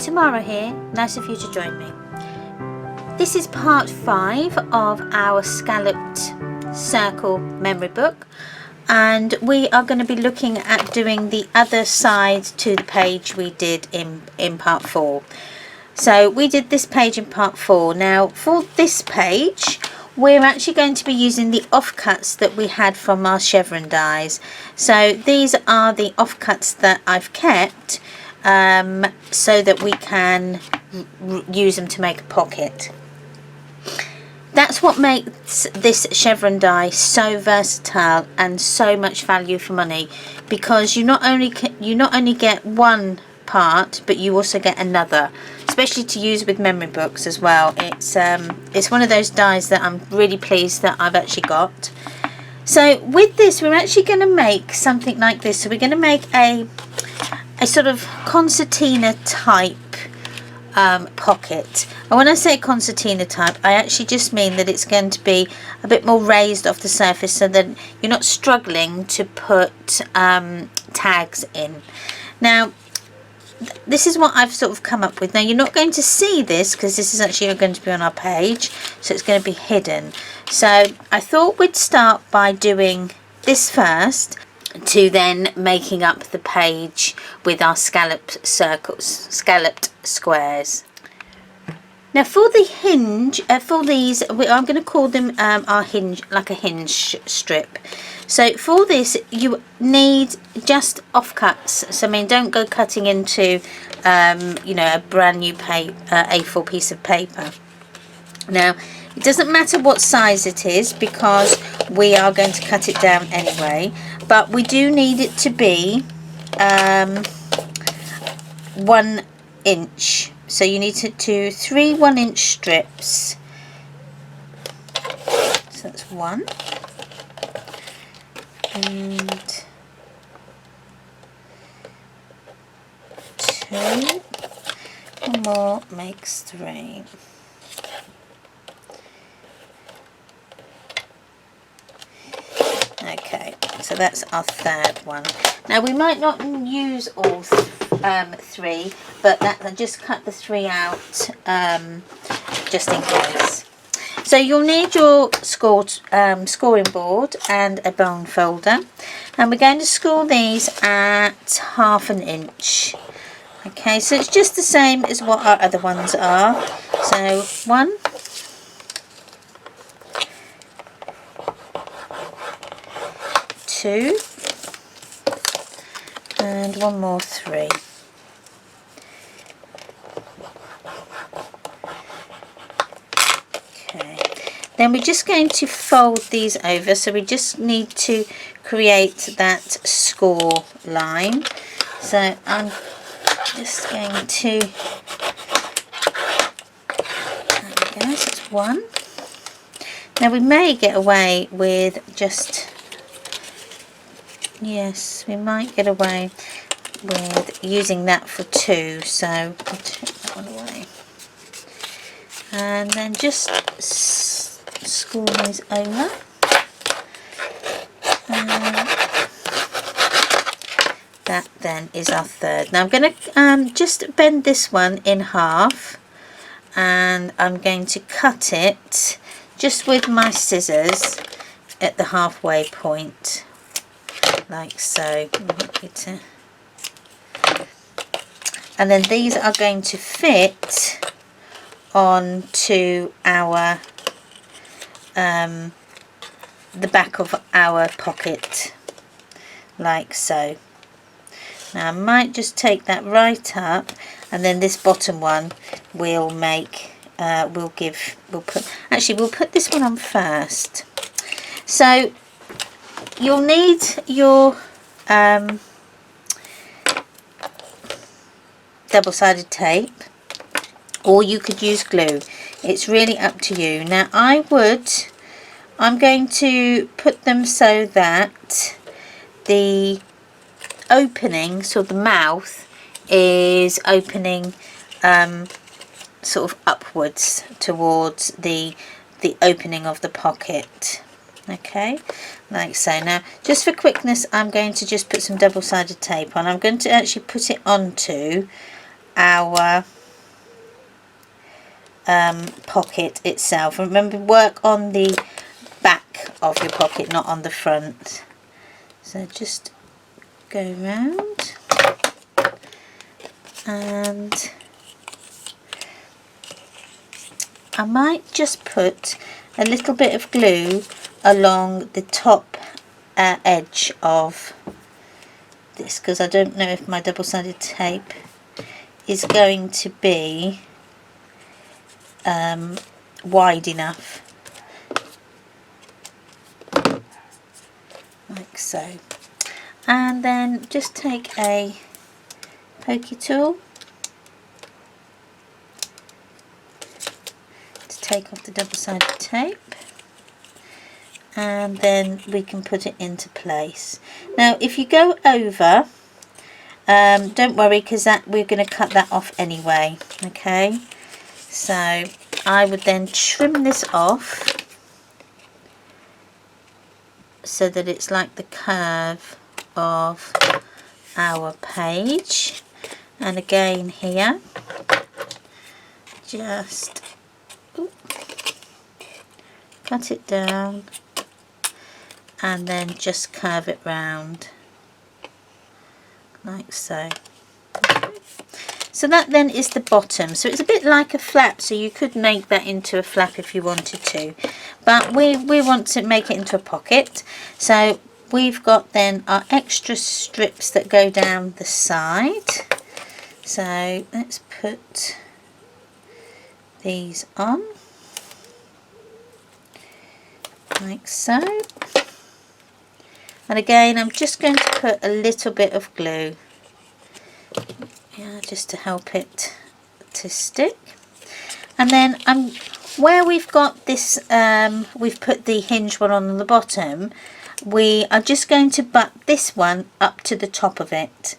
Tamara here, nice of you to join me. This is part 5 of our Scalloped circle memory book, and we are going to be looking at doing the other side to the page we did in part 4. So we did this page in part 4. Now for this page we're actually going to be using the offcuts that we had from our chevron dies. So these are the offcuts that I've kept so that we can use them to make a pocket. That's what makes this chevron die so versatile and so much value for money, because you not only get one part, but you also get another, especially to use with memory books as well. It's one of those dies that I'm really pleased that I've actually got. So with this we're actually going to make something like this. So we're going to make a sort of concertina type pocket, and when I say concertina type, I actually just mean that it's going to be a bit more raised off the surface so that you're not struggling to put tags in. Now this is what I've sort of come up with. Now you're not going to see this because this is actually going to be on our page, so it's going to be hidden. So I thought we'd start by doing this first, to then making up the page with our scalloped circles, scalloped squares. Now for the hinge, for these, I'm going to call them our hinge, like a hinge strip. So for this you need just offcuts. So I mean, don't go cutting into you know, a brand new A4 piece of paper. Now it doesn't matter what size it is because we are going to cut it down anyway, but we do need it to be 1 inch. So you need to do 3 1-inch strips. So that's 1 and 2, one more makes 3. Okay, so that's our third one. Now we might not use all 3, but I just cut the 3 out just in case. So you'll need your scoring board and a bone folder, and we're going to score these at 1/2 inch. Okay, so it's just the same as what our other ones are. So 1, 2, and one more 3. Okay, then we're just going to fold these over, so we just need to create that score line. So I'm just going to, there we go, so it's 1. Now we may get away with just, yes, we might get away with using that for 2, so I'll take that one away. And then just score these over. That then is our third. Now I'm going to just bend this one in half, and I'm going to cut it just with my scissors at the halfway point, like so. And then these are going to fit onto our the back of our pocket, like so. Now I might just take that right up, and then this bottom one we'll make we'll put this one on first. So you'll need your double-sided tape, or you could use glue. It's really up to you. Now I'm going to put them so that the opening, so the mouth is opening sort of upwards towards the opening of the pocket. Okay, like so. Now just for quickness I'm going to just put some double-sided tape on. I'm going to actually put it onto our pocket itself. And remember, work on the back of your pocket, not on the front. So just go round, and I might just put a little bit of glue along the top edge of this, because I don't know if my double-sided tape is going to be wide enough, like so. And then just take a pokey tool to take off the double-sided tape, and then we can put it into place. Now if you go over, don't worry, because that we're going to cut that off anyway. Okay, so I would then trim this off so that it's like the curve of our page. And again here, just cut it down and then just curve it round like so. So that then is the bottom. So it's a bit like a flap, so you could make that into a flap if you wanted to, but we want to make it into a pocket. So we've got then our extra strips that go down the side. So let's put these on like so. And again, I'm just going to put a little bit of glue, yeah, just to help it to stick. And then where we've got this, we've put the hinge one on the bottom, we are just going to butt this one up to the top of it.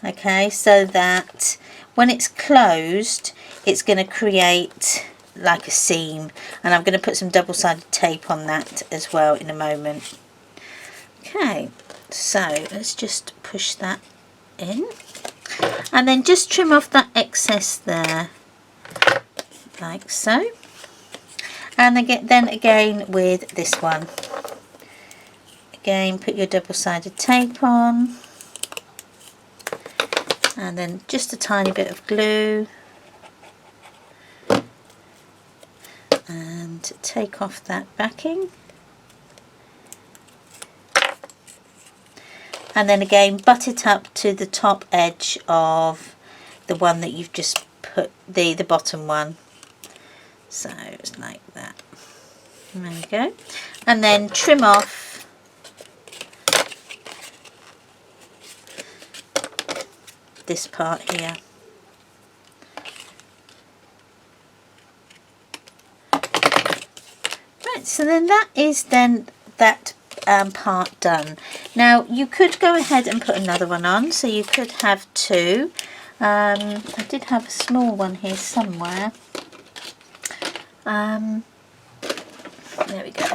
Okay, so that when it's closed, it's going to create like a seam, and I'm going to put some double-sided tape on that as well in a moment. Okay, so let's just push that in, and then just trim off that excess there, like so. And again with this one, again put your double-sided tape on, and then just a tiny bit of glue, and take off that backing. And then again butt it up to the top edge of the one that you've just put, the bottom one. So it's like that. There we go. And then trim off this part here. Right, so then that is then that part done. Now you could go ahead and put another one on, so you could have two. I did have a small one here somewhere. There we go.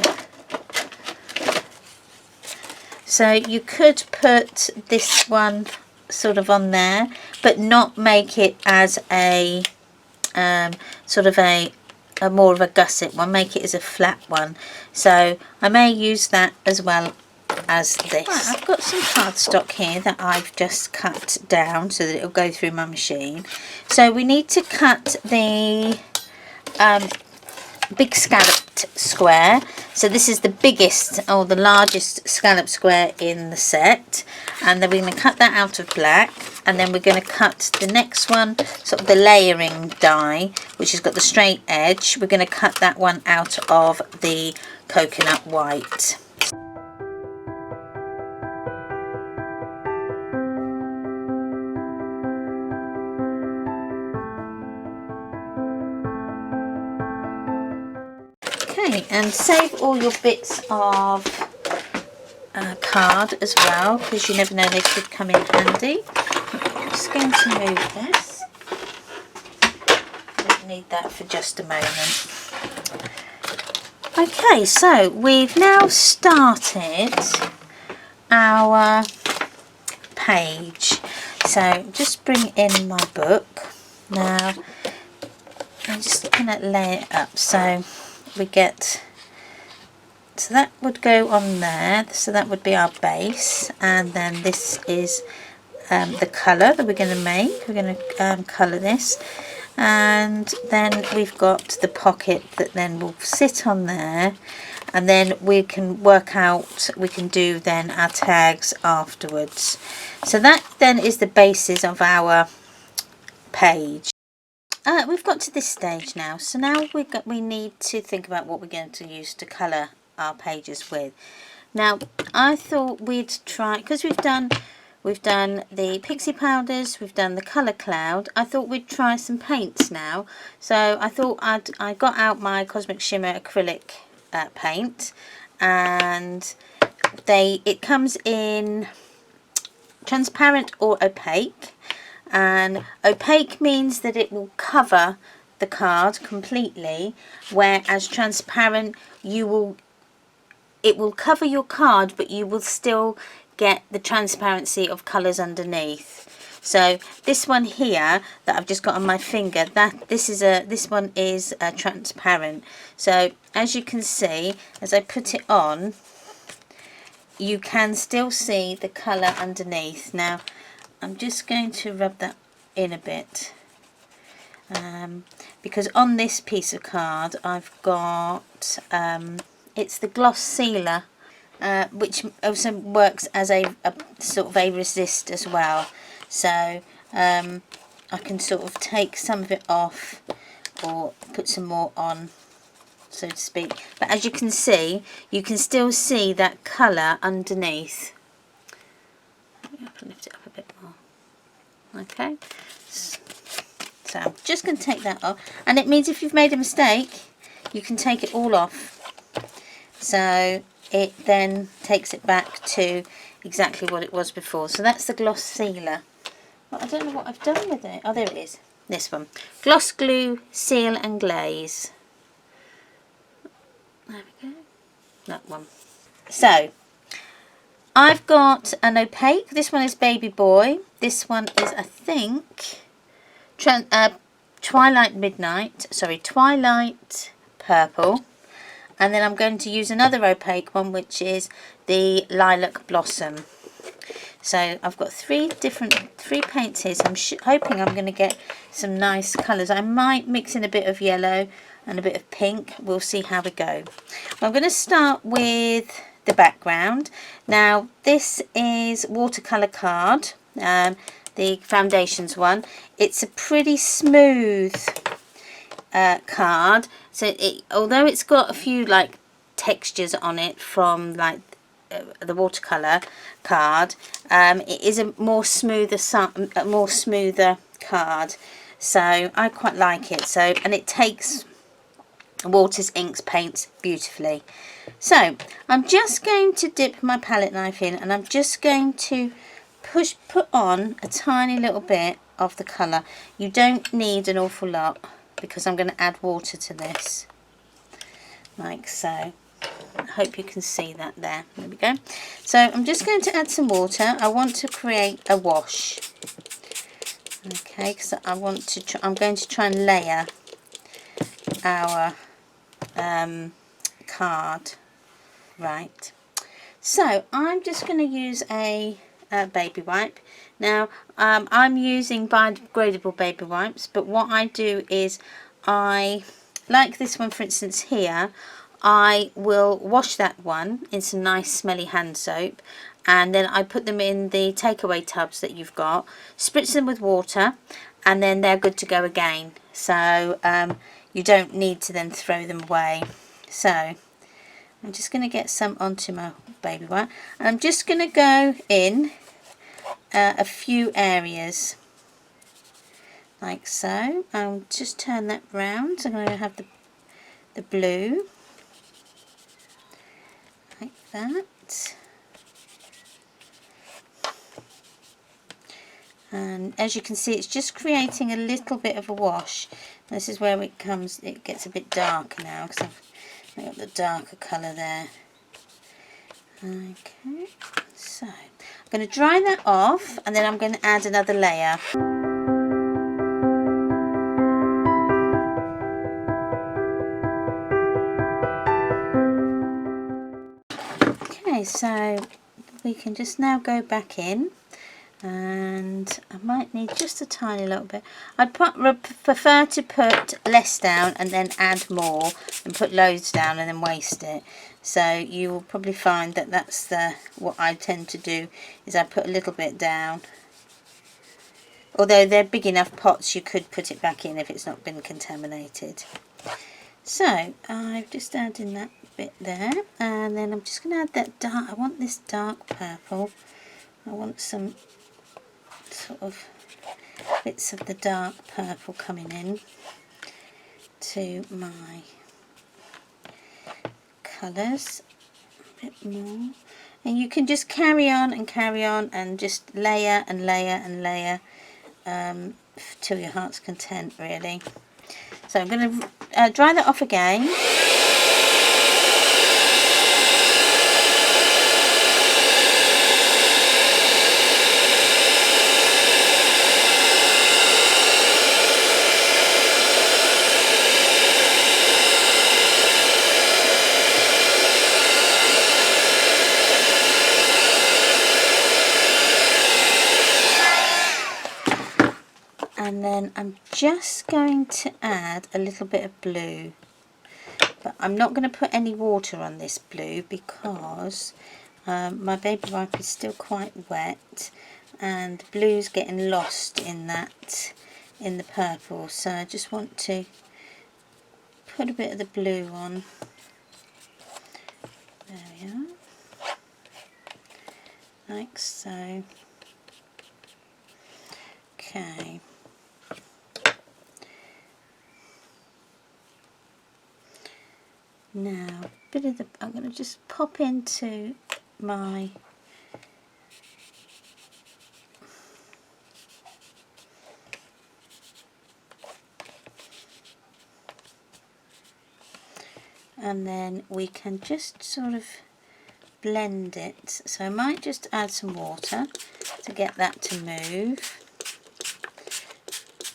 So you could put this one sort of on there, but not make it as a sort of a more of a gusset one, make it as a flat one. So I may use that as well as this. Right, I've got some cardstock here that I've just cut down so that it'll go through my machine. So we need to cut the big scalloped square. So this is the biggest or the largest scallop square in the set, and then we're going to cut that out of black, and then we're going to cut the next one, sort of the layering die, which has got the straight edge. We're going to cut that one out of the coconut white. Okay, and save all your bits of card as well, because you never know, they could come in handy. I'm just going to move this. Don't need that for just a moment. Okay, so we've now started our page. So just bring in my book. Now I'm just going to lay it up so we get, so that would go on there, so that would be our base, and then this is the colour that we're going to make. We're going to colour this, and then we've got the pocket that then will sit on there, and then we can work out, we can do then our tags afterwards. So that then is the basis of our page. We've got to this stage now, so now we need to think about what we're going to use to colour our pages with. Now I thought we'd try, because we've done the pixie powders, we've done the colour cloud, I thought we'd try some paints now. So I thought I got out my Cosmic Shimmer acrylic paint, and it comes in transparent or opaque, and opaque means that it will cover the card completely, whereas transparent it will cover your card, but you will still get the transparency of colours underneath. So this one here that I've just got on my finger, this one is transparent. So as you can see, as I put it on, you can still see the colour underneath. Now I'm just going to rub that in a bit, because on this piece of card I've got it's the gloss sealer, which also works as a sort of a resist as well. So I can sort of take some of it off or put some more on, so to speak. But as you can see, you can still see that colour underneath. I can lift it up a bit more. Okay, so I'm just going to take that off, and it means if you've made a mistake, you can take it all off. So it then takes it back to exactly what it was before. So that's the gloss sealer. Well, I don't know what I've done with it. Oh, there it is. This one. Gloss glue, seal and glaze. There we go. That one. So I've got an opaque. This one is Baby Boy. This one is, I think, Twilight Purple. And then I'm going to use another opaque one, which is the Lilac Blossom. So I've got three paints here, so I'm hoping I'm going to get some nice colours. I might mix in a bit of yellow and a bit of pink. We'll see how we go. Well, I'm going to start with the background. Now this is watercolour card, the Foundations one. It's a pretty smooth card, so although it's got a few like textures on it from like the watercolor card, it is a more smoother card, so I quite like it. So, and it takes waters, inks, paints beautifully. So I'm just going to dip my palette knife in, and I'm just going to put on a tiny little bit of the colour. You don't need an awful lot, because I'm going to add water to this, like so. I hope you can see that there. There we go. So I'm just going to add some water. I want to create a wash. Okay, because I'm going to try and layer our card. Right. So I'm just going to use a baby wipe. Now I'm using biodegradable baby wipes, but what I do is, I like this one for instance here, I will wash that one in some nice smelly hand soap, and then I put them in the takeaway tubs that you've got, spritz them with water, and then they're good to go again. So you don't need to then throw them away. So I'm just going to get some onto my baby wipe, and I'm just going to go in a few areas like so. I'll just turn that round. So I'm going to have the blue like that, and as you can see, it's just creating a little bit of a wash. This is where it gets a bit darker now, because I've got the darker colour there. Okay, so I'm going to dry that off, and then I'm going to add another layer. so we can just now go back in, and I might need just a tiny little bit. I'd prefer to put less down and then add more, and put loads down and then waste it. So you will probably find that that's what I tend to do, is I put a little bit down. Although they're big enough pots, you could put it back in if it's not been contaminated. So I've just added in that bit there, and then I'm just going to add that dark. I want this dark purple. I want some sort of bits of the dark purple coming in to my colours a bit more. And you can just carry on and just layer and layer and layer till your heart's content, really. So I'm going to dry that off again. And then I'm just going to add a little bit of blue, but I'm not going to put any water on this blue because my baby wipe is still quite wet and blue's getting lost in the purple, so I just want to put a bit of the blue on. There we are, like so. Okay. Now, I'm going to just pop into my and then we can just sort of blend it. So I might just add some water to get that to move.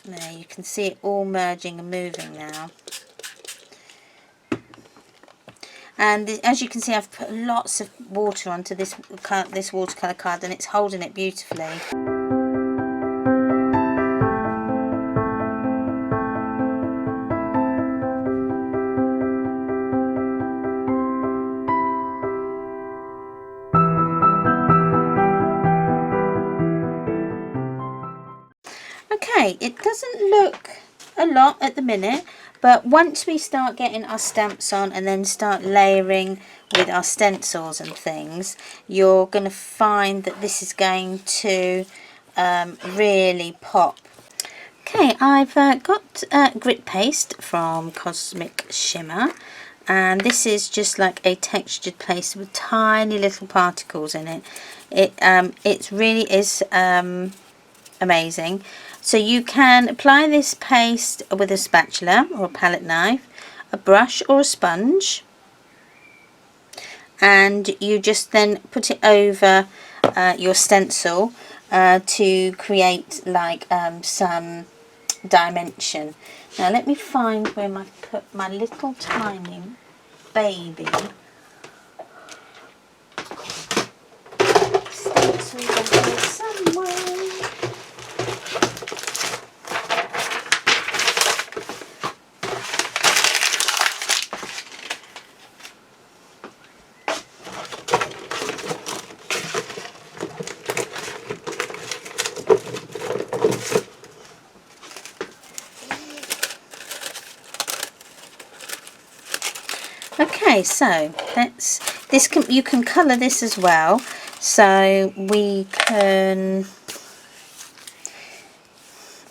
There, you can see it all merging and moving now. And as you can see, I've put lots of water onto this watercolour card, and it's holding it beautifully. Okay, it doesn't look a lot at the minute, but once we start getting our stamps on and then start layering with our stencils and things, you're going to find that this is going to really pop. Okay, I've got grit paste from Cosmic Shimmer, and this is just like a textured paste with tiny little particles in it. It really is amazing. So you can apply this paste with a spatula or a palette knife, a brush or a sponge, and you just then put it over your stencil to create like some dimension. Now let me find where I put my little tiny baby stencil here somewhere. Okay, so you can colour this as well. So we can.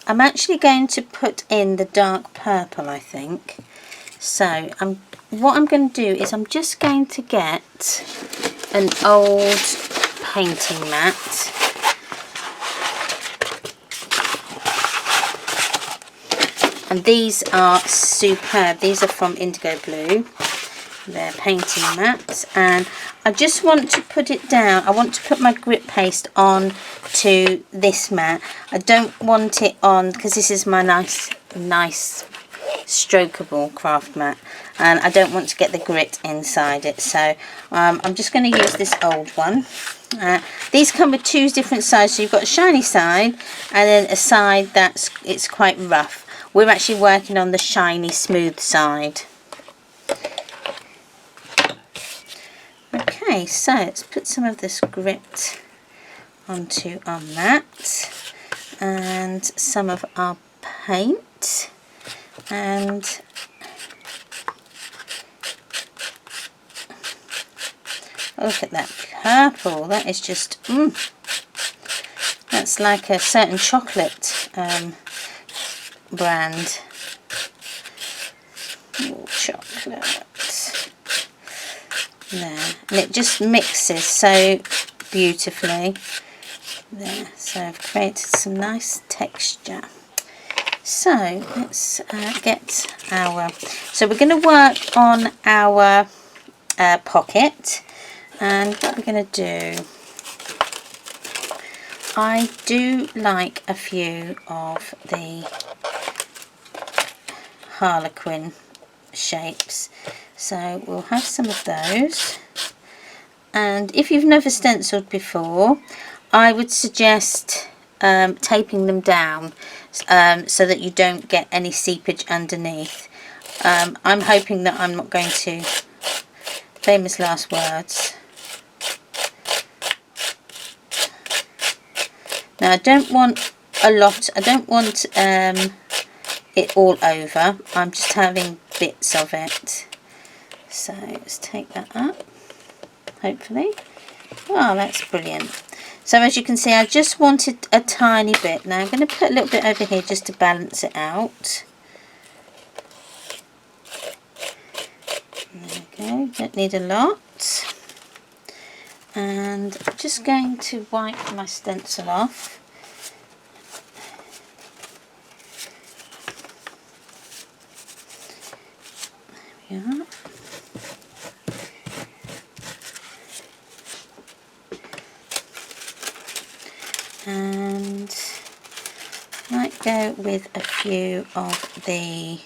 I'm actually going to put in the dark purple, I think. So what I'm going to do is I'm just going to get an old painting mat. And these are superb. These are from Indigo Blue. They're painting mats, and I just want to put it down. I want to put my grit paste on to this mat. I don't want it on because this is my nice strokeable craft mat, and I don't want to get the grit inside it, so I'm just going to use this old one. These come with two different sides, so you've got a shiny side and then a side it's quite rough. We're actually working on the shiny smooth side. Okay, so let's put some of this grit onto our mat and some of our paint, and look at that purple. That is just that's like a certain chocolate brand. Ooh, chocolate. There, and it just mixes so beautifully there. So I've created some nice texture. So let's get our, so we're going to work on our pocket, and what we're going to do, I do like a few of the Harlequin shapes, so we'll have some of those. And if you've never stenciled before, I would suggest taping them down so that you don't get any seepage underneath. I'm hoping that I'm not going to, famous last words. Now I don't want a lot, I don't want it all over, I'm just having bits of it. So let's take that up, hopefully. Oh, that's brilliant. So as you can see, I just wanted a tiny bit. Now I'm going to put a little bit over here just to balance it out. There we go, don't need a lot. And I'm just going to wipe my stencil off. There we are. And might go with a few of the,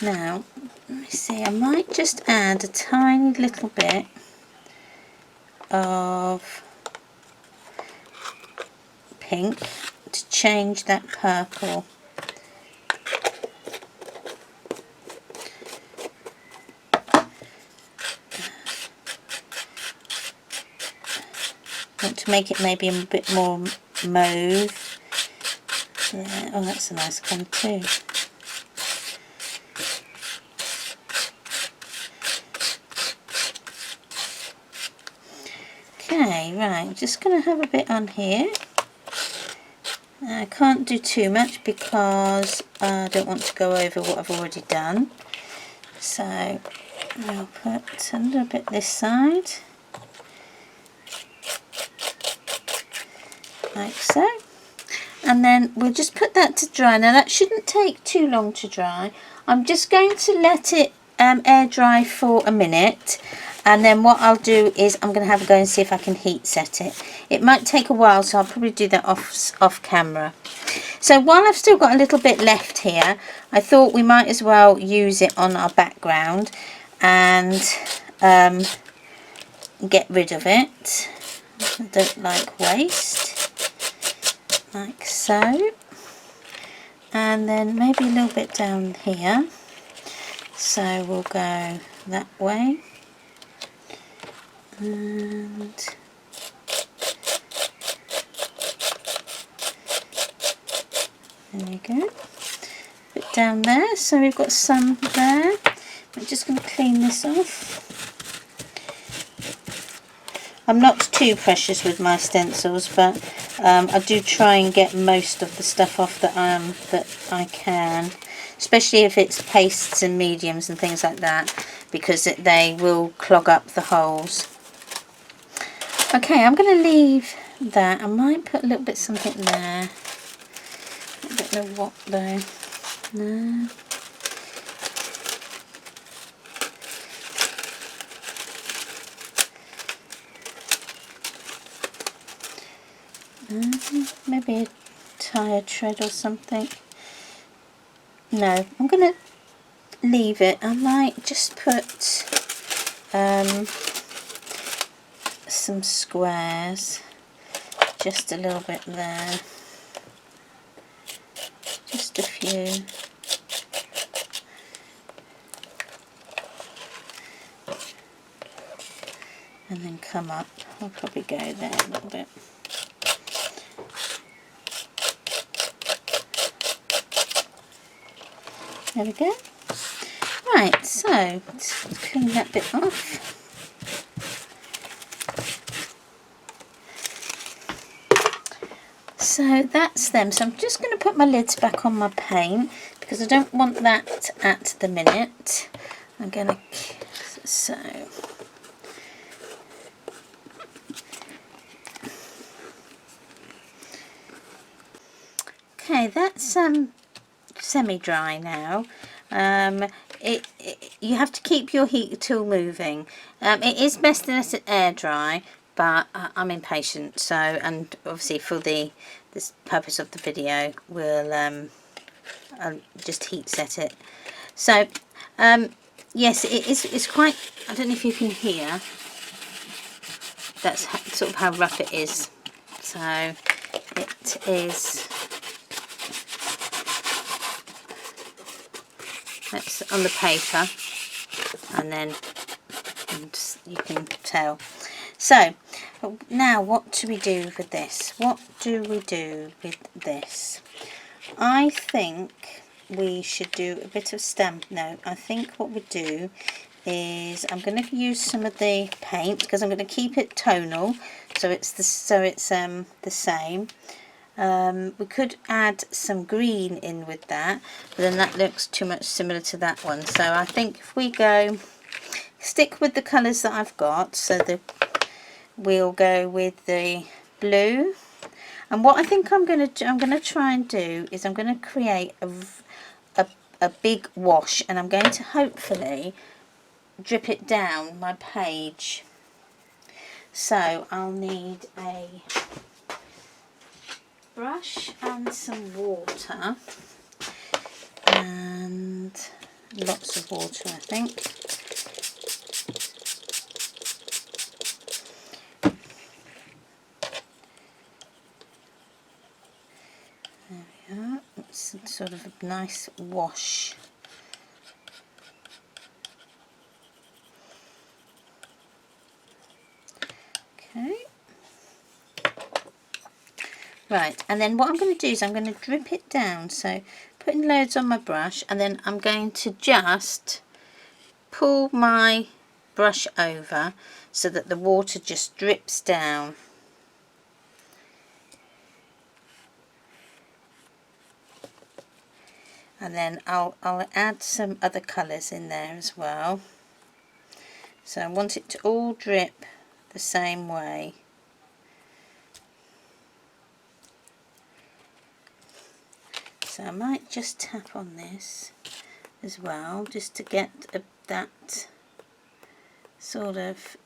now let me see, I might just add a tiny little bit of pink to change that purple. Want to make it maybe a bit more mauve. Yeah. Oh, that's a nice colour too. Okay, right, I'm just going to have a bit on here. I can't do too much because I don't want to go over what I've already done. So I'll put a little bit this side. Like so, and then we'll just put that to dry. Now that shouldn't take too long to dry. I'm just going to let it air dry for a minute, and then what I'll do is I'm going to have a go and see if I can heat set it. It might take a while, so I'll probably do that off camera. So while I've still got a little bit left here, I thought we might as well use it on our background and get rid of it. I don't like waste. Like so, and then maybe a little bit down here, so we'll go that way, and there you go, a bit down there, so we've got some there. I'm just going to clean this off. I'm not too precious with my stencils, but I do try and get most of the stuff off that I can, especially if it's pastes and mediums and things like that, because they will clog up the holes. Okay, I'm going to leave that. I might put a little bit something there. I don't know what though. No. Maybe a tire tread or something. No, I'm going to leave it. I might just put some squares, just a little bit there, just a few. And then come up. I'll probably go there a little bit. There we go. Right, so let's clean that bit off. So that's them. So I'm just going to put my lids back on my paint because I don't want that at the minute. I'm going to, so okay, that's semi-dry now. You have to keep your heat tool moving. It is best to let it air dry, but I'm impatient, so, and obviously for this purpose of the video, we'll I'll just heat set it. So yes, it's quite, I don't know if you can hear, that's sort of how rough it is. So it is, that's on the paper, and then you can tell. So now what do we do with this? What do we do with this? I think we should do a bit of stamp. No, I think what we do is I'm going to use some of the paint because I'm going to keep it tonal, so it's the same. We could add some green in with that, but then that looks too much similar to that one. So I think if we go stick with the colours that I've got, so we'll go with the blue. And what I think I'm going to try and do is I'm going to create a big wash, and I'm going to hopefully drip it down my page. So I'll need a brush and some water, and lots of water, I think. There we are. It's sort of a nice wash. Okay. Right, and then what I'm going to do is I'm going to drip it down, so putting loads on my brush, and then I'm going to just pull my brush over so that the water just drips down. And then I'll add some other colours in there as well. So I want it to all drip the same way. So I might just tap on this as well, just to get that sort of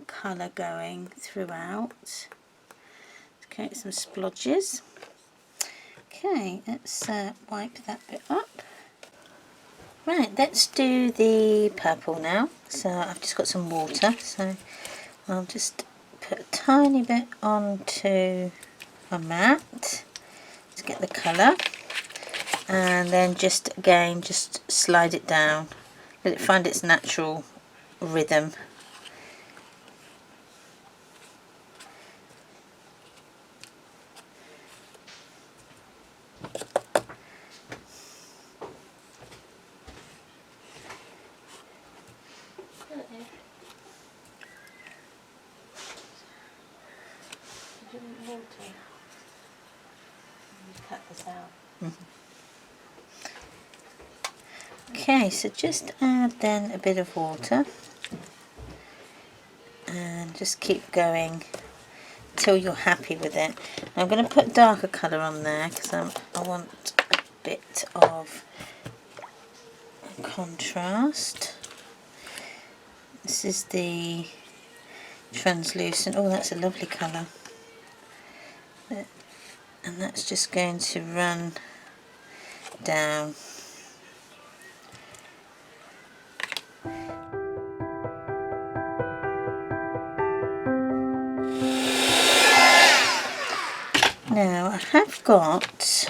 colour going throughout. Let's create some splodges. Okay, let's wipe that bit up. Right, let's do the purple now. So I've just got some water, so I'll just put a tiny bit onto my mat to get the colour, and then just again just slide it down, let it find its natural rhythm. Cut this out. Okay, so just add then a bit of water and just keep going till you're happy with it. I'm going to put darker colour on there because I want a bit of contrast. This is the translucent. Oh, that's a lovely colour. and that's just going to run down. Now I have got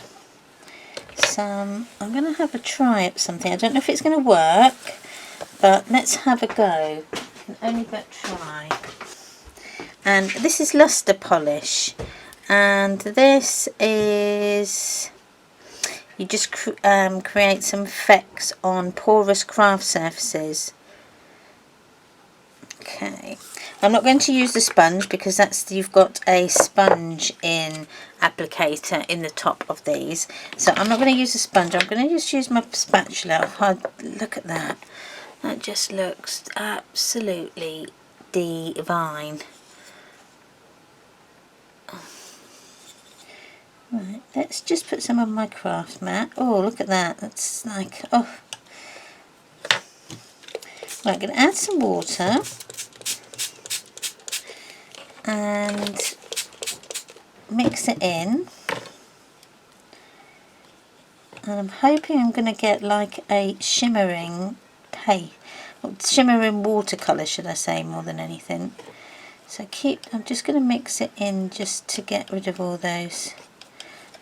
some, I'm going to have a try at something. I don't know if it's going to work, but let's have a go. I can only but try. And this is luster polish, and this is, you just create some effects on porous craft surfaces. Okay, I'm not going to use the sponge because that's, you've got a sponge in applicator in the top of these, so I'm not going to use the sponge. I'm going to just use my spatula. Oh, look at that, that just looks absolutely divine. Right, let's just put some on my craft mat. Oh, look at that, that's like, oh. Right, I'm going to add some water and mix it in, and I'm hoping I'm going to get like a shimmering shimmering watercolour, should I say, more than anything. So I'm just going to mix it in just to get rid of all those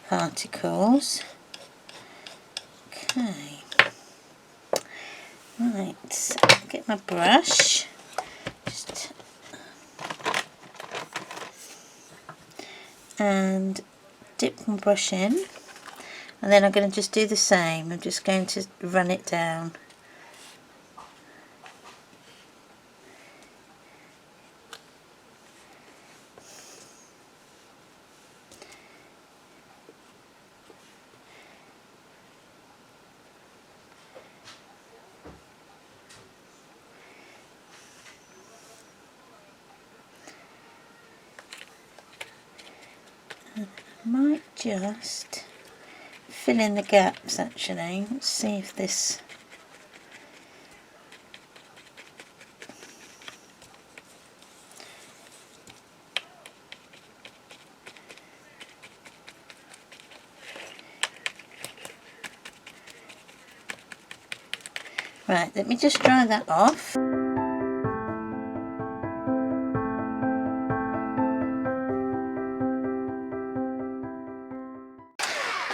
particles. Okay, right, so get my brush, and dip my brush in, and then I'm going to just do the same. I'm just going to run it down. Might just fill in the gaps actually. Let's see if this, right, let me just dry that off.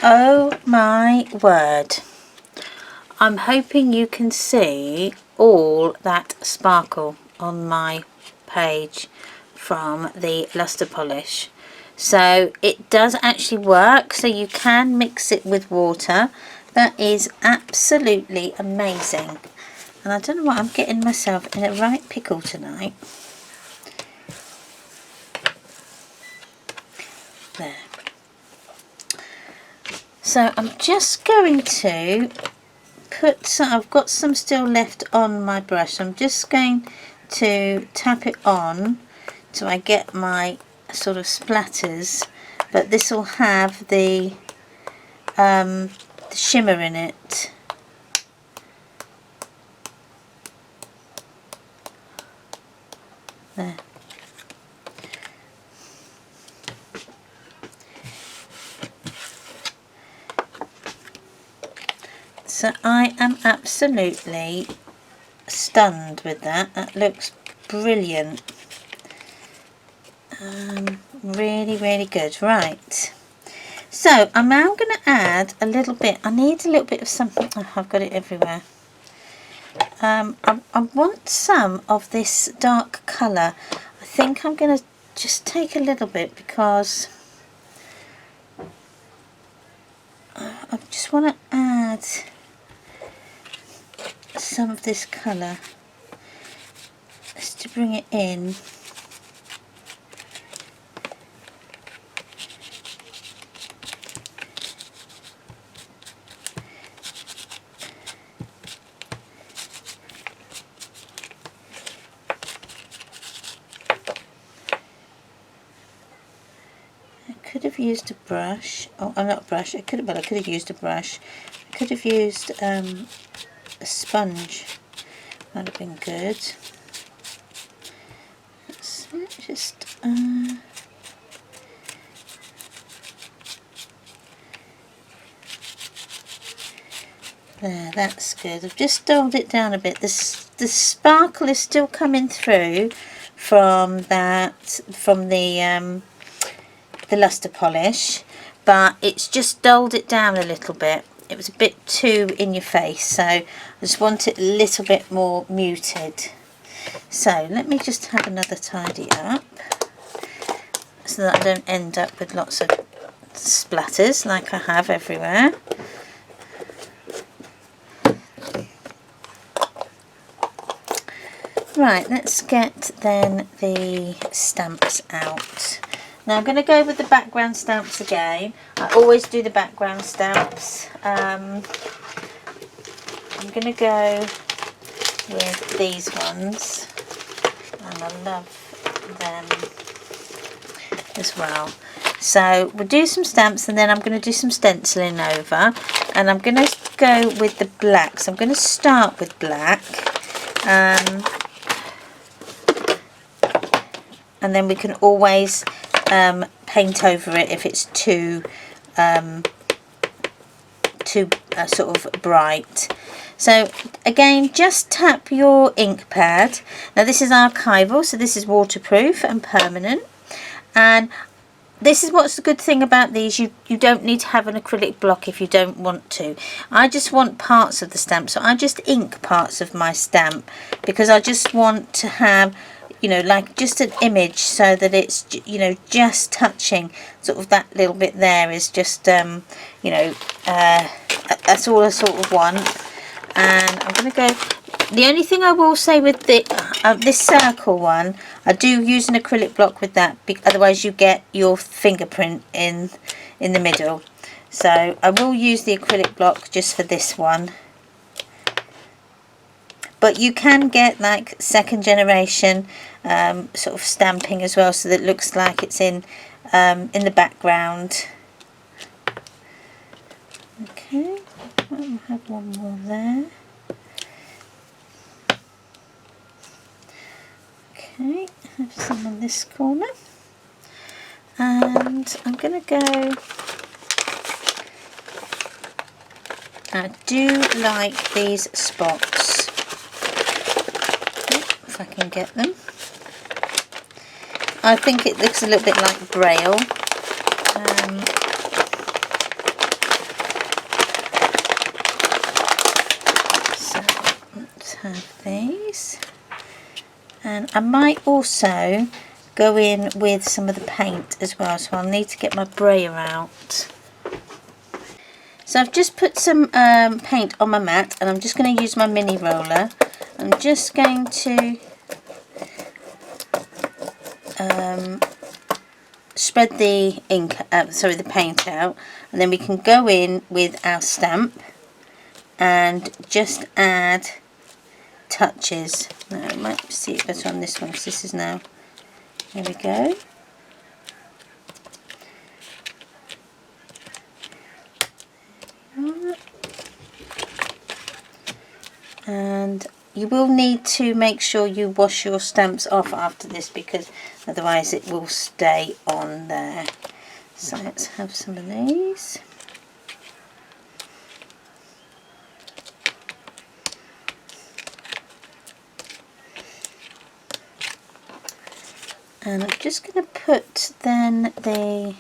Oh my word, I'm hoping you can see all that sparkle on my page from the luster polish. So it does actually work, so you can mix it with water. That is absolutely amazing, and I don't know what, I'm getting myself in a right pickle tonight. There. So I'm just going to put some, I've got some still left on my brush. I'm just going to tap it on so I get my sort of splatters, but this will have the shimmer in it. There. So I am absolutely stunned with that. That looks brilliant. Really, really good. Right. So I'm now going to add a little bit. I need a little bit of something. Oh, I've got it everywhere. I want some of this dark colour. I think I'm going to just take a little bit because I just want to add some of this colour just to bring it in. I could have used a brush. Oh, not a brush. I could have used a brush. I could have used a sponge. Might have been good. Let's just There, that's good. I've just dulled it down a bit. The sparkle is still coming through from the luster polish, but it's just dulled it down a little bit. It was a bit too in your face, so I just want it a little bit more muted. So let me just have another tidy up so that I don't end up with lots of splatters like I have everywhere. Right, let's get then the stamps out. Now I'm going to go with the background stamps again. I always do the background stamps. I'm going to go with these ones, and I love them as well. So we'll do some stamps, and then I'm going to do some stenciling over, and I'm going to go with the black. So I'm going to start with black. And then we can always paint over it if it's too sort of bright. So again, just tap your ink pad. Now this is archival, so this is waterproof and permanent, and this is what's the good thing about these. You don't need to have an acrylic block if you don't want to. I just want parts of the stamp, so I just ink parts of my stamp because I just want to have, you know, like just an image, so that it's, you know, just touching sort of that little bit there is just you know, that's all I sort of want. And I'm going to go, the only thing I will say with the this circle one, I do use an acrylic block with that, otherwise you get your fingerprint in the middle. So I will use the acrylic block just for this one. But you can get like second generation sort of stamping as well, so that it looks like it's in the background. Okay, I'll have one more there. Okay, have some on this corner, and I'm going to go. I do like these spots. If I can get them. I think it looks a little bit like Braille. So let's have these. And I might also go in with some of the paint as well, so I'll need to get my brayer out. So I've just put some paint on my mat, and I'm just going to use my mini roller. I'm just going to spread the ink, the paint out, and then we can go in with our stamp and just add touches. Now I might see it better on this one because this is now, there we go. And you will need to make sure you wash your stamps off after this, because otherwise it will stay on there. So let's have some of these. And I'm just going to put then the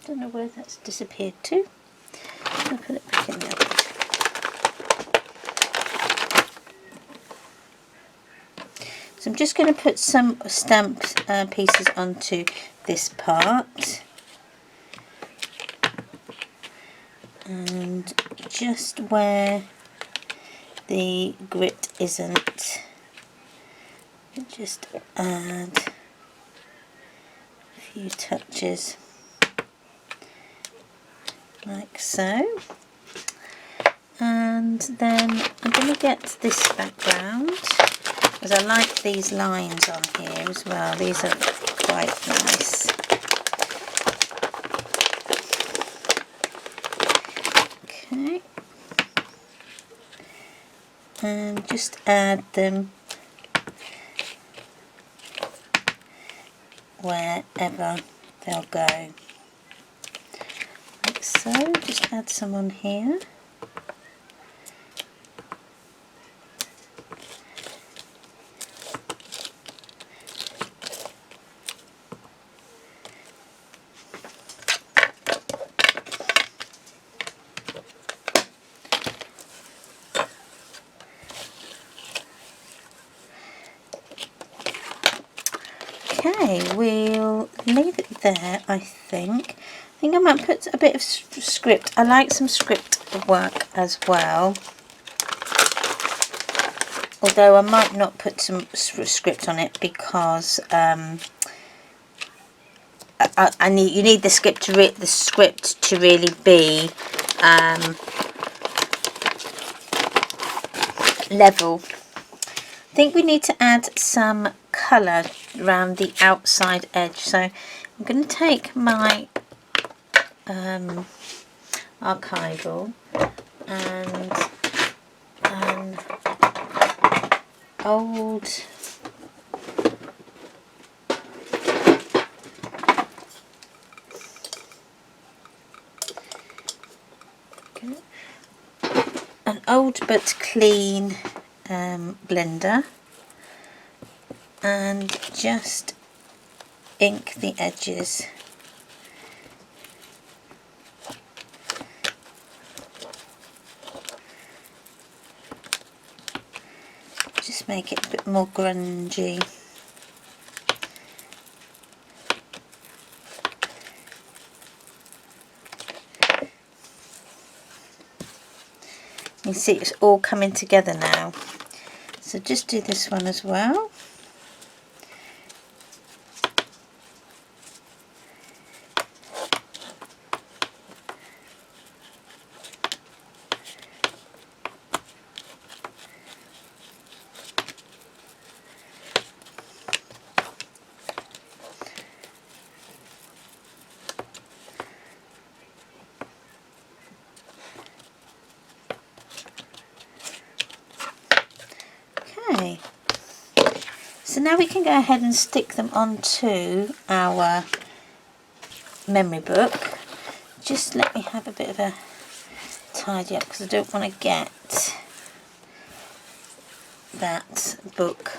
don't know where that's disappeared to. I'll put it back in there. So I'm just going to put some stamped pieces onto this part, and just where the grit isn't, just add a few touches like so. And then I'm going to get this background, because I like these lines on here as well. These are quite nice. Okay. and just add them wherever they'll go. Like so, just add some on here. Okay, we'll leave it there, I think. I think I might put a bit of script. I like some script work as well. Although I might not put some script on it because you need the script to really be level. I think we need to add some colour around the outside edge, so I'm going to take my archival and an old but clean blender, and just ink the edges. Just make it a bit more grungy. You can see it's all coming together now. So just do this one as well. Okay, so now we can go ahead and stick them onto our memory book. Just let me have a bit of a tidy up because I don't want to get that book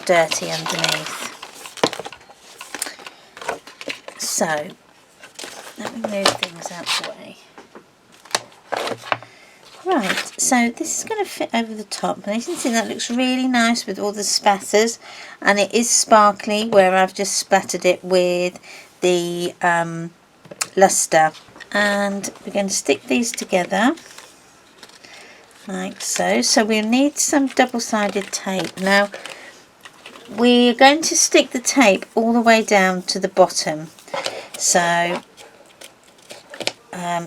dirty underneath. So let me move things out of the way. Right, so this is going to fit over the top, and you can see that looks really nice with all the spatters, and it is sparkly where I've just splattered it with the luster. And we're going to stick these together like so. So we'll need some double-sided tape. Now we're going to stick the tape all the way down to the bottom, so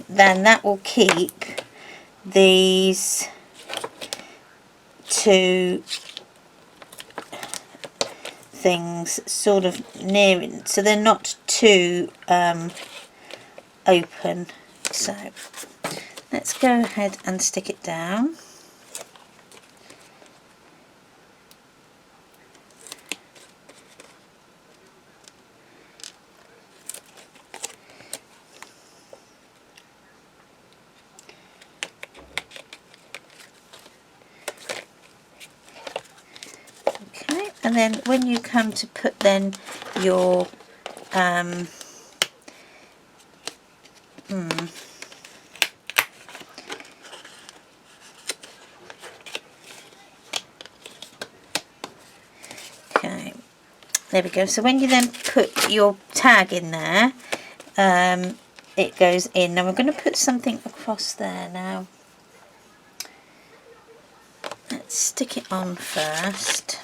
then that will keep these two things sort of near it, so they're not too open. So let's go ahead and stick it down. And then when you come to put then your okay, there we go. So when you then put your tag in there, it goes in. Now we're going to put something across there now. Let's stick it on first.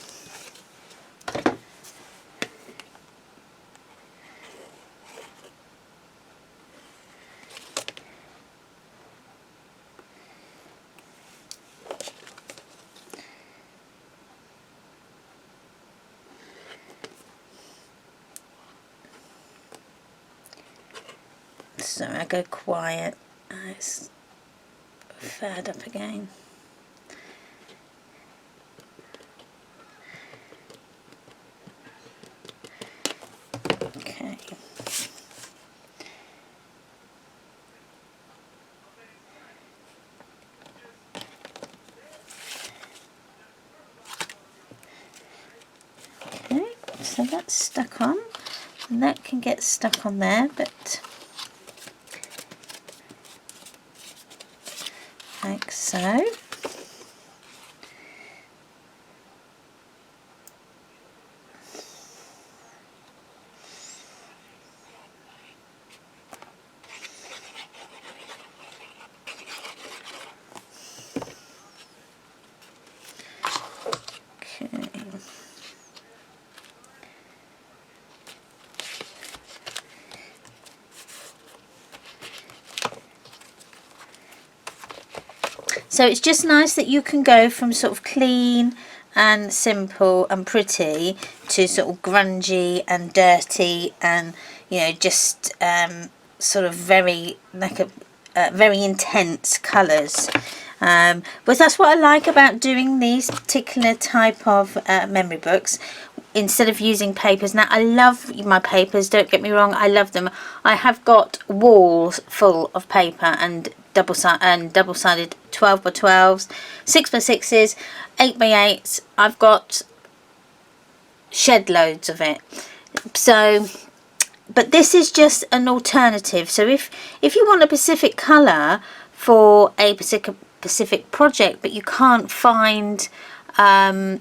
So I go quiet. It's fired up again. so that's stuck on, and that can get stuck on there, but like so. So it's just nice that you can go from sort of clean and simple and pretty to sort of grungy and dirty and, you know, just sort of very like very intense colours. But that's what I like about doing these particular type of memory books. Instead of using papers, now I love my papers, don't get me wrong, I love them. I have got walls full of paper and double-sided 12 by 12s, 6 by 6s, 8 by 8s. I've got shed loads of it. So, but this is just an alternative. So if you want a specific colour for a specific project, but you can't find the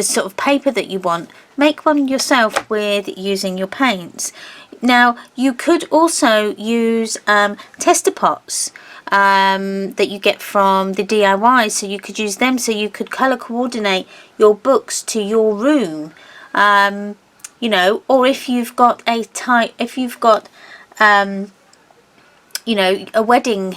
sort of paper that you want, make one yourself with using your paints. Now you could also use tester pots that you get from the DIY, so you could use them, so you could colour coordinate your books to your room, you know, or if you've got a type, if you've got you know, a wedding,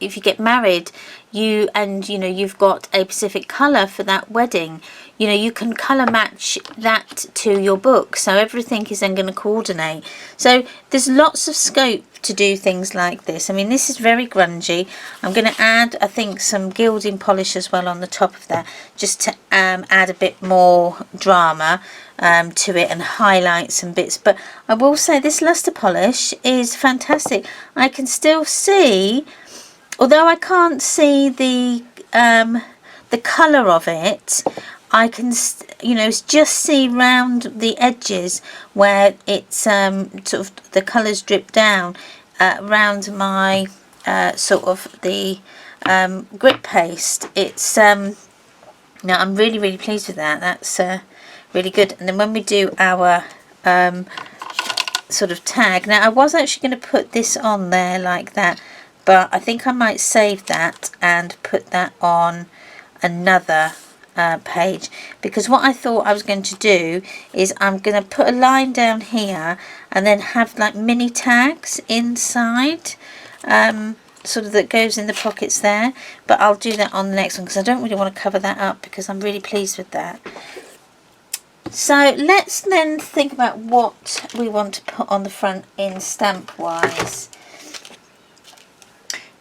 if you get married, you know, you've got a specific colour for that wedding, you know, you can colour match that to your book, so everything is then going to coordinate. So there's lots of scope to do things like this. I mean, this is very grungy. I'm going to add, I think, some gilding polish as well on the top of that, just to add a bit more drama to it and highlight some bits. But I will say this luster polish is fantastic. I can still see, although I can't see the colour of it, I can, you know, just see round the edges where it's sort of the colours drip down round my sort of the grit paste. It's now I'm really pleased with that. That's really good. And then when we do our sort of tag, now I was actually going to put this on there like that, but I think I might save that and put that on another page, because what I thought I was going to do is I'm going to put a line down here and then have like mini tags inside, sort of, that goes in the pockets there, but I'll do that on the next one because I don't really want to cover that up because I'm really pleased with that. So let's then think about what we want to put on the front in stamp wise.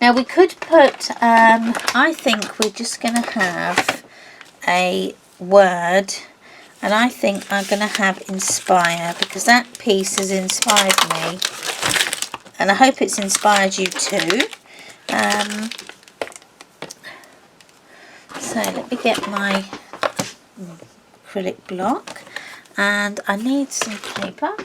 Now we could put, I think we're just going to have a word, and I think I'm going to have inspire, because that piece has inspired me and I hope it's inspired you too. So let me get my acrylic block, and I need some paper.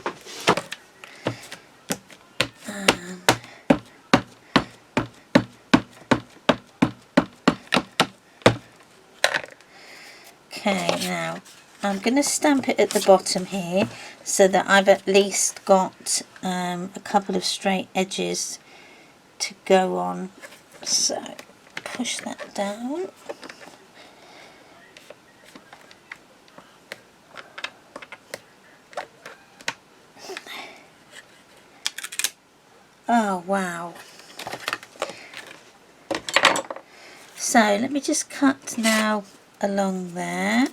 Okay, now I'm going to stamp it at the bottom here so that I've at least got a couple of straight edges to go on. So push that down. Oh wow. So let me just cut now along there.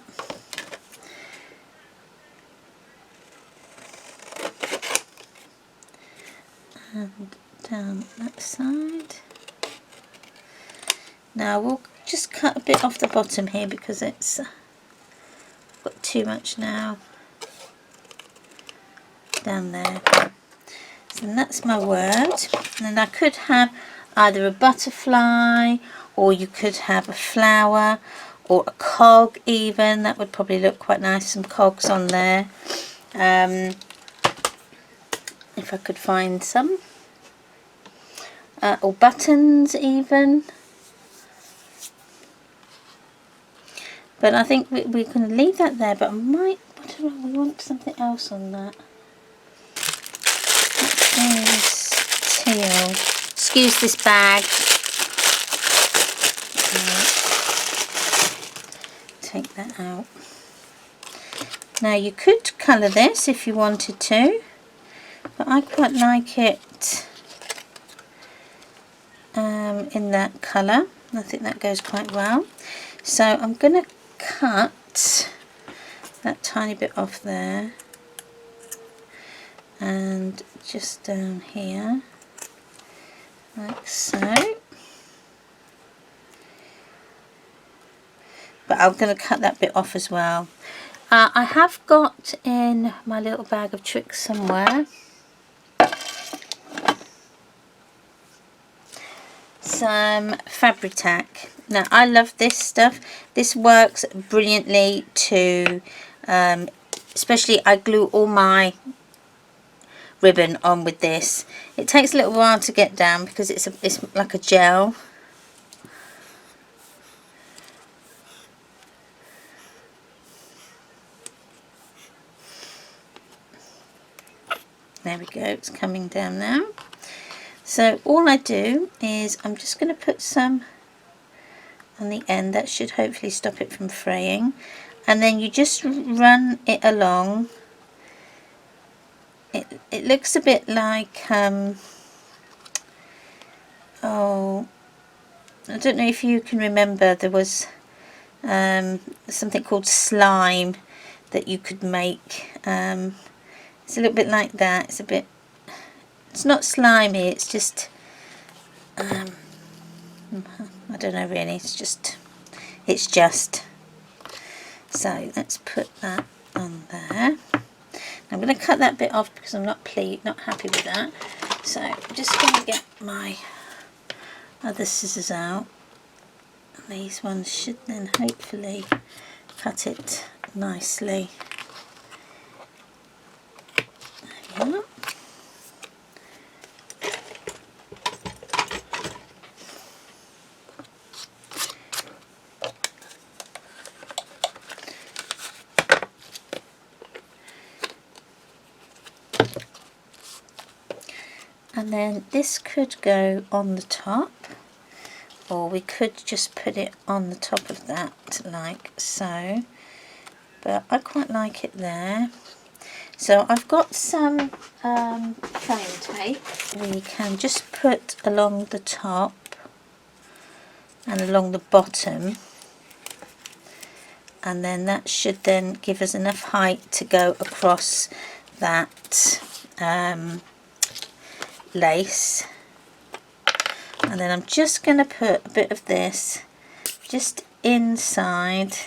And down that side. Now we'll just cut a bit off the bottom here because it's got too much now down there. So that's my word. And I could have either a butterfly, or you could have a flower, or a cog even. That would probably look quite nice, some cogs on there, if I could find some, or buttons even. But I think we can leave that there, but I might, I don't know, we want something else on that. That is teal. Excuse this bag. Take that out. Now you could colour this if you wanted to, but I quite like it in that colour. I think that goes quite well. So I'm going to cut that tiny bit off there and just down here like so. But I'm going to cut that bit off as well. I have got in my little bag of tricks somewhere some Fabri-Tac. Now I love this stuff. This works brilliantly to, especially I glue all my ribbon on with this. It takes a little while to get down because it's like a gel. There we go, it's coming down now. So all I do is I'm just going to put some on the end. That should hopefully stop it from fraying, and then you just run it along. It looks a bit like oh, I don't know if you can remember, there was something called slime that you could make. It's a little bit like that. It's not slimy, it's just I don't know really, it's just so let's put that on there. I'm going to cut that bit off because I'm not happy with that. So I'm just going to get my other scissors out. These ones should then hopefully cut it nicely. There we are. And then this could go on the top, or we could just put it on the top of that like so, but I quite like it there. So I've got some frame tape we can just put along the top and along the bottom, and then that should then give us enough height to go across that lace. And then I'm just going to put a bit of this just inside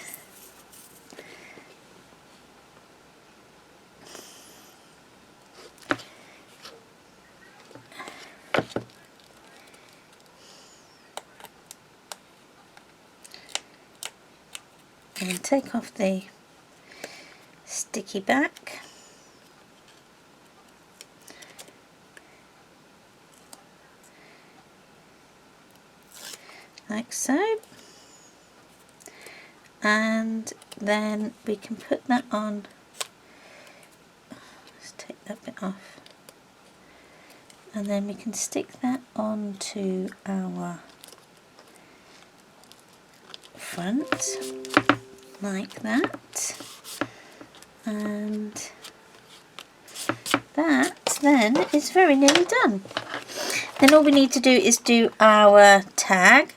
and take off the sticky back. Like so, and then we can put that on. Let's take that bit off, and then we can stick that onto our front like that, and that then is very nearly done. Then all we need to do is do our tag,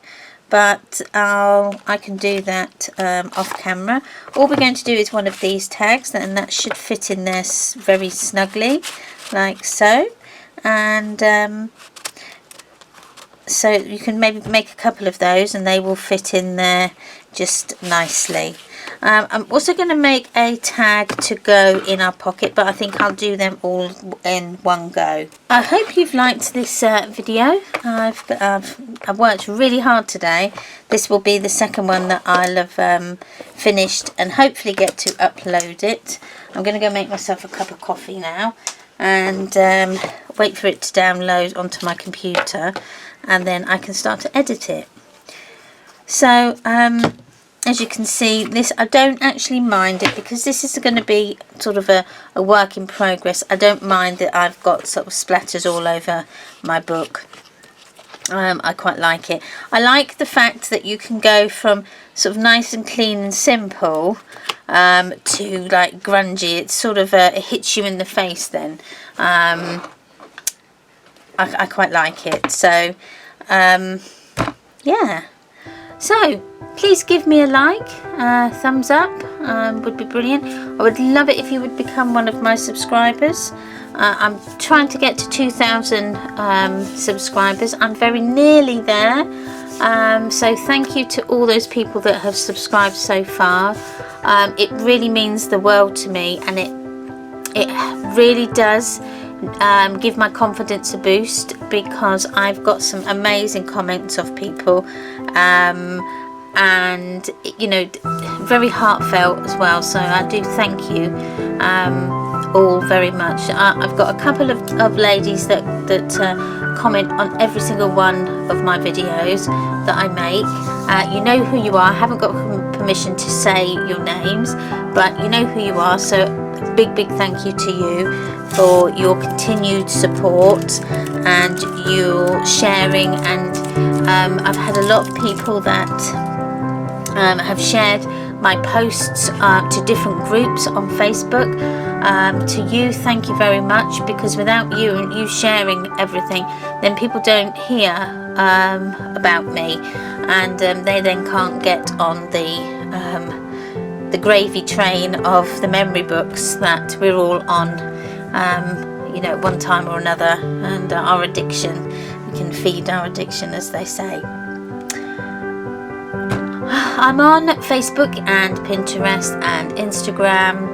but I can do that off camera. All we're going to do is one of these tags, and that should fit in there very snugly like so. And so you can maybe make a couple of those and they will fit in there just nicely. I'm also going to make a tag to go in our pocket, but I think I'll do them all in one go. I hope you've liked this video. I've worked really hard today. This will be the second one that I'll have finished and hopefully get to upload it. I'm going to go make myself a cup of coffee now and wait for it to download onto my computer, and then I can start to edit it. So as you can see, this, I don't actually mind it because this is going to be sort of a work in progress. I don't mind that I've got sort of splatters all over my book. I quite like it. I like the fact that you can go from sort of nice and clean and simple to like grungy. It's sort of it hits you in the face then. I quite like it. So yeah, so please give me a like, thumbs up, would be brilliant. I would love it if you would become one of my subscribers. I'm trying to get to 2,000 subscribers. I'm very nearly there. So thank you to all those people that have subscribed so far. It really means the world to me, and it really does give my confidence a boost, because I've got some amazing comments of people, and you know, very heartfelt as well. So I do thank you all very much. I've got a couple of ladies that comment on every single one of my videos that I make. You know who you are. I haven't got permission to say your names, but you know who you are. So big thank you to you for your continued support and your sharing. And I've had a lot of people that have shared my posts to different groups on Facebook. To you, thank you very much, because without you and you sharing everything, then people don't hear about me, and they then can't get on the gravy train of the memory books that we're all on, you know, at one time or another, and our addiction. We can feed our addiction, as they say. I'm on Facebook and Pinterest and Instagram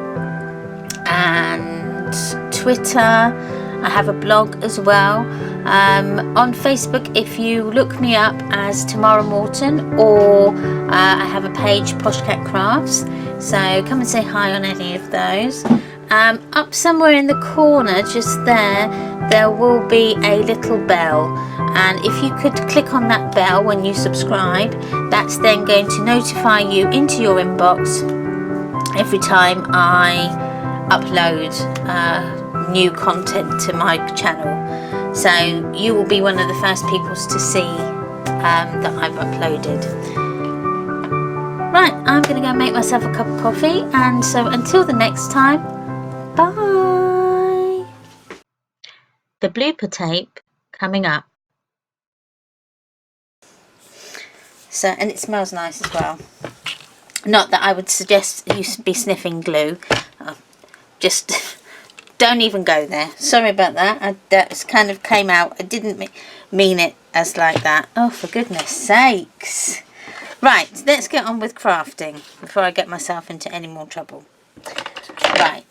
and Twitter. I have a blog as well. On Facebook, if you look me up as Tamara Morton, or I have a page, Posh Cat Crafts, so come and say hi on any of those. Up somewhere in the corner just there will be a little bell, and if you could click on that bell when you subscribe, that's then going to notify you into your inbox every time I upload new content to my channel. So you will be one of the first people to see that I've uploaded. Right, I'm going to go make myself a cup of coffee, and so until the next time, bye. The blooper tape coming up. So, and it smells nice as well. Not that I would suggest you be sniffing glue. Just don't even go there. Sorry about that. That kind of came out. I didn't mean it as like that. Oh, for goodness sakes. Right, let's get on with crafting before I get myself into any more trouble. Right,